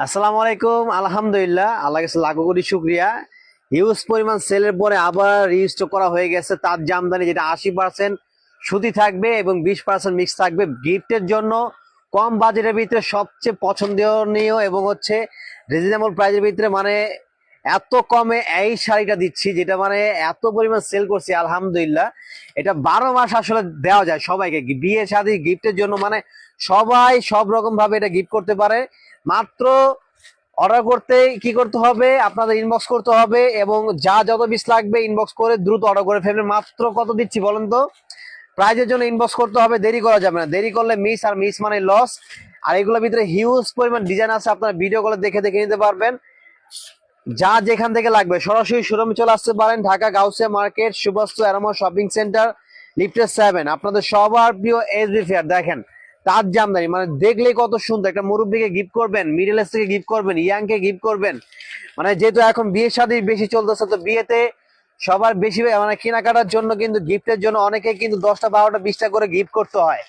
আসসালামু আলাইকুম। আলহামদুলিল্লাহ, আল্লাহ কাছে লাখো কোটি শুকরিয়া। হিউজ পরিমাণ সেলের পরে আবার রিস্টক করা হয়ে গেছে তার জামদানি, যেটা 80% সুতি থাকবে এবং 20% মিক্স থাকবে। গিফটের জন্য কম বাজেটের ভিতরে সবচেয়ে পছন্দনীয় এবং হচ্ছে রিজনেবল প্রাইসের ভিতরে, মানে এত কমে এই শাড়িটা দিচ্ছি, যেটা মানে এত পরিমাণ সেল করছি আলহামদুলিল্লাহ। এটা 12 মাস আসলে দেওয়া যায় সবাইকে, বিয়ে শাদী গিফটের জন্য, মানে সবাই সব রকম ভাবে এটা গিফট করতে পারে। মাত্র অর্ডার করতে কি করতে হবে, আপনাদের ইনবক্স করতে হবে এবং যা যত পিস লাগবে ইনবক্স করে দ্রুত অর্ডার করে ফেলবেন। মাত্র কত দিচ্ছি বলেন তো? প্রাইজের জন্য ইনবক্স করতে হবে, দেরি করা যাবে না। দেরি করলে মিস, আর মিস মানে লস। আর এগুলোর ভিতরে হিউজ পরিমাণ ডিজাইন আছে, আপনারা ভিডিও কলে দেখে দেখে নিতে পারবেন। যা যেখান থেকে লাগবে সরাসরি শোরুমে চলে আসতে পারেন। Dhaka Gausia market, Suvastu aroma shopping centre, lifted 7, আপনাদের সবার প্রিয় এসবি ফেয়ার। দেখেন তার জামদানি, মানে দেখলেই কত সুন্দর। একটা মুরব্বীকে গিফট করবেন, মিডল এজ থেকে গিফট করবেন, ইয়াং কে গিফট করবেন। মানে যেহেতু এখন বিয়ে শাদী বেশি চলতেছে, তো বিয়েতে সবার বেশি মানে কেনাকাটার জন্য কিন্তু গিফটের জন্য অনেকে কিন্তু 10টা 12টা 20টা করে গিফট করতে হয়।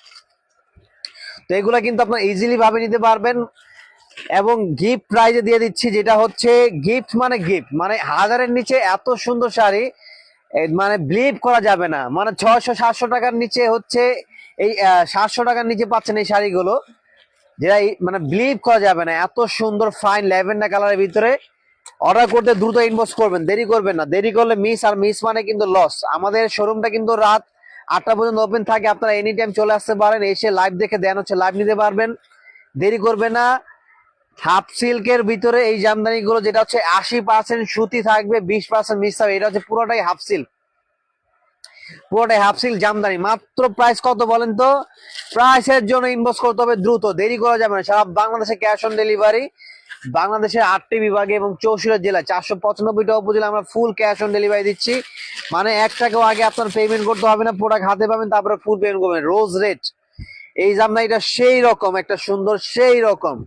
তো এগুলা কিন্তু আপনার ইজিলি ভাবে নিতে পারবেন এবং গিফট প্রাইজে দিয়ে দিচ্ছি, যেটা হচ্ছে গিফট মানে গিফট, মানে 1000-এর নিচে এত সুন্দর শাড়ি মানে বিলিভ করা যাবে না। মানে 600-700 টাকার নিচে হচ্ছে এই 700 টাকার নিচে পাচ্ছেন এই শাড়িগুলো, যেটা মানে বিলিভ করা যাবে না। এত সুন্দর ফাইন ল্যাভেন্ডার কালারের ভিতরে। অর্ডার করতে দ্রুত ইনবক্স করবেন, দেরি করবেন না। দেরি করলে মিস, আর মিস মানে কিন্তু লস। আমাদের শোরুমটা কিন্তু রাত 8টা পর্যন্ত ওপেন থাকে, আপনারা এনি টাইম চলে আসতে পারেন, এসে লাইভ দেখে দেন হচ্ছে লাইভ নিতে পারবেন। দেরি করবে না। হাফ সিল্কের ভিতরে এই জামদানি গুলো, যেটা হচ্ছে 80% সুতি থাকবে, 20% মিক্স থাকবে। এটা হচ্ছে পুরোটাই হাফ সিল্ক, পুরোটাই হাফ সিল্ক জামদানি। মাত্র প্রাইস কত বলেন তো? প্রাইসের জন্য ইনবক্স করতে হবে দ্রুত, দেরি করা যাবে না। সারা বাংলাদেশে ক্যাশ অন ডেলিভারি। বাংলাদেশের 8টি বিভাগে এবং 64 জেলায় 495টা উপজেলা আমরা ফুল ক্যাশ অন ডেলিভারি দিচ্ছি। মানে 1 টাকাও আগে আপনার পেমেন্ট করতে হবে না, প্রোডাক্ট হাতে পাবেন তারপরে ফুল পেমেন্ট করবেন। রোজ রেড এই জামদানিটা সেই রকম একটা সুন্দর, সেই রকম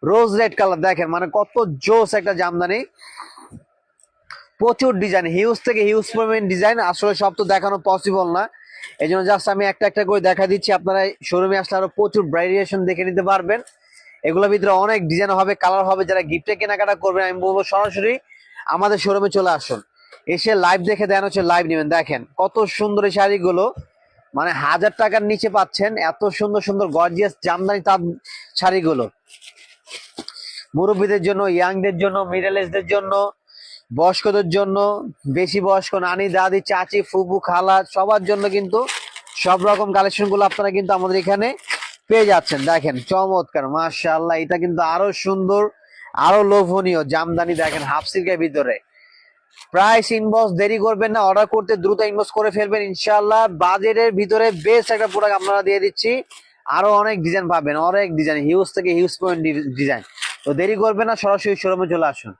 রোজ রেড কালার। দেখেন মানে কত জোস একটা জামদানি। প্রচুর ডিজাইন, হিউজ থেকে হিউজ পরিমাণ ডিজাইন, আসলে সব তো দেখানো পসিবল না। এই জন্য জাস্ট আমি একটা একটা করে দেখা দিচ্ছি। আপনারা শোরুমে আসলে আরো প্রচুর ভ্যারিয়েশন দেখে নিতে পারবেন। এগুলোর ভিতরে অনেক ডিজাইন হবে, কালার হবে। যারা গিফটে কেনাকাটা করবেন আমি বলবো সরাসরি আমাদের শোরুমে চলে আসুন, এসে লাইভ দেখে দেন হচ্ছে লাইভ নেবেন। দেখেন কত সুন্দর এই শাড়িগুলো, মানে 1000 টাকার নিচে পাচ্ছেন এত সুন্দর সুন্দর গর্জিয়াস জামদানি তাঁত শাড়িগুলো। মুরব্বীদের জন্য, ইয়াংদের জন্য, মিডল এজদের জন্য, বয়স্কদের জন্য, বেশি বয়স্ক নানি দাদি চাচি ফুফু খালা সবার জন্য কিন্তু সব রকম কালেকশন গুলো আপনারা কিন্তু আমাদের এখানে পেয়ে যাচ্ছেন। দেখেন চমৎকার, মাশাআল্লাহ। এটা কিন্তু আরো সুন্দর, আরো লোভনীয় জামদানি। দেখেন হাফ সিল্কের ভিতরে। প্রাইস ইনবক্স, দেরি করবেন না, অর্ডার করতে দ্রুত ইনবক্স করে ফেলবেন ইনশাআল্লাহ। বাজেটের ভিতরে বেস্ট একটা প্রোডাক্ট আপনারা দিয়ে দিচ্ছি। আরো অনেক ডিজাইন পাবেন, অনেক ডিজাইন, হিউজ থেকে হিউজ পয়েন্ট ডিজাইন। তো দেরি করবেন না, সরাসরি শোরুমে চলে আসুন।